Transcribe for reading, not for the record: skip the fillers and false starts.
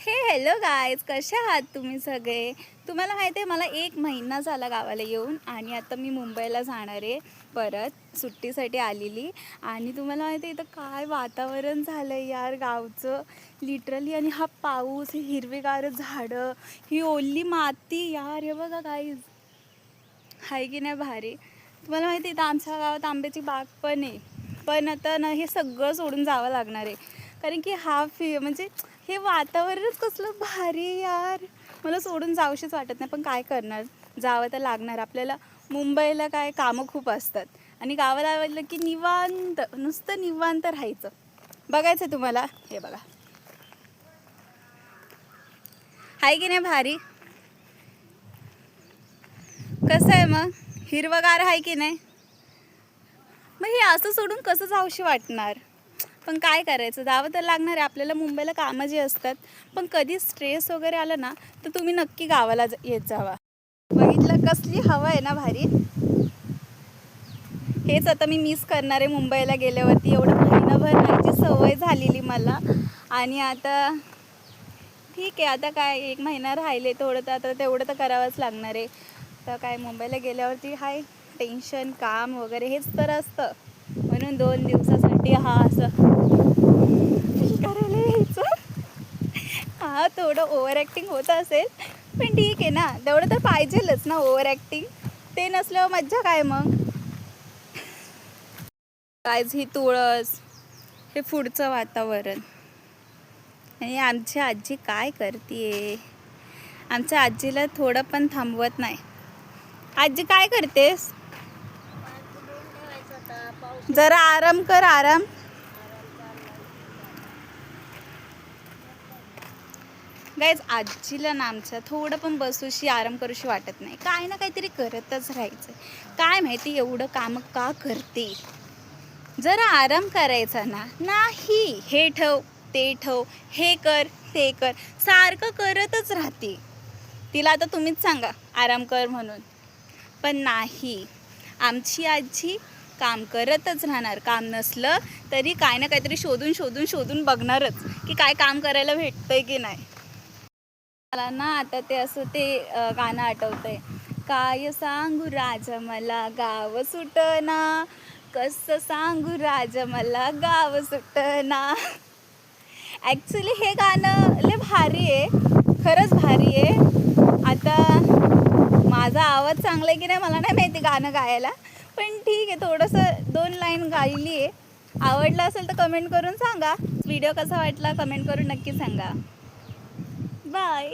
Hello guys, कसे आहात तुम्ही सगळे. तुम्हाला माहिती आहे मला 1 महिना झाला गावाला येऊन आणि आता मी मुंबईला जाणार आहे परत सुट्टीसाठी आलेली. आणि तुम्हाला माहिती आहे इथं काय वातावरण झालं आहे यार गावचं लिटरली. आणि हा पाऊस, ही हिरवेगार झाडं, ही ओली माती यार, हे बघा गाईज, आहे की नाही भारी. तुम्हाला माहिती आहे इथं आमच्या गावात आंब्याची बाग पण आहे, पण आता ना हे सगळं सोडून जावं लागणार आहे. कारण की म्हणजे हे वातावरणच कसलं भारी यार, मला सोडून जाऊशीच वाटत नाही. पण काय करणार, जावं तर लागणार आपल्याला. मुंबईला काय कामं खूप असतात आणि गावाला आलं की निवांत, नुसतं निवांत राहायचं. बघायचं तुम्हाला, हे बघा आहे की नाही भारी. कसं आहे मग, हिरवगार आहे की नाही. मग हे असं सोडून कसं जाऊशी वाटणार. पण काय करायचं, जावं तर लागणार आहे आपल्याला. मुंबईला कामं जी असतात. पण कधी स्ट्रेस वगैरे आलं ना तर तुम्ही नक्की गावाला येत जावा. बघितलं कसली हवा आहे ना भारी. हेच आता मी मिस करणार आहे मुंबईला गेल्यावरती. एवढं महिनाभर राहायची सवय झालेली मला. आणि आता ठीक आहे, आता काय 1 महिना राहिले, थोडं तर आता तेवढं तर करावंच लागणार आहे. तर काय मुंबईला गेल्यावरती हाय टेन्शन, काम वगैरे हेच तर असतं. म्हणून 2 दिवसासाठी असं फील करायला यायचं. थोडं ओव्हर ॲक्टिंग होत असेल, पण ठीक आहे ना, तेवढं तर पाहिजेलच ना ओव्हर ॲक्टिंग. ते नसल्यावर मज्जा काय मग. कायच ही तुळस, हे पुढचं वातावरण. आणि आमची आजी काय करते, आमच्या आजीला थोडं पण थांबवत नाही. आजी काय करतेस, जरा आराम कर, आराम. गाईज, आजीला ना आमच्या थोडं पण बसूशी, आराम करूशी वाटत नाही. काय ना काहीतरी करतच राहायचं. काय माहिती एवढं काम का करते. जरा आराम करायचा ना. नाही, हे ठेव ते ठेव, हे कर ते कर, सारखं करतच राहते. तिला आता तुम्हीच सांगा आराम कर म्हणून, पण नाही. आमची आजी काम करतच राहणार. काम नसलं तरी काय ना काहीतरी शोधून शोधून शोधून बघणारच की काय काम करायला भेटतंय की नाही. मला ना आता ते असं ते गाणं आठवतंय. काय सांगू राजा मला गाव सुटना, कसं सांगू राजा मला गाव सुटना. ॲक्च्युली हे गाणं लय भारी आहे, खरंच भारी आहे. आता माझा आवाज चांगला आहे की नाही मला नाही माहिती गाणं गायला, पण ठीक आहे, थोडंसं 2 लाईन गायली आहे. आवडलं असेल तर कमेंट करून सांगा. व्हिडिओ कसा वाटला कमेंट करून नक्की सांगा. बाय.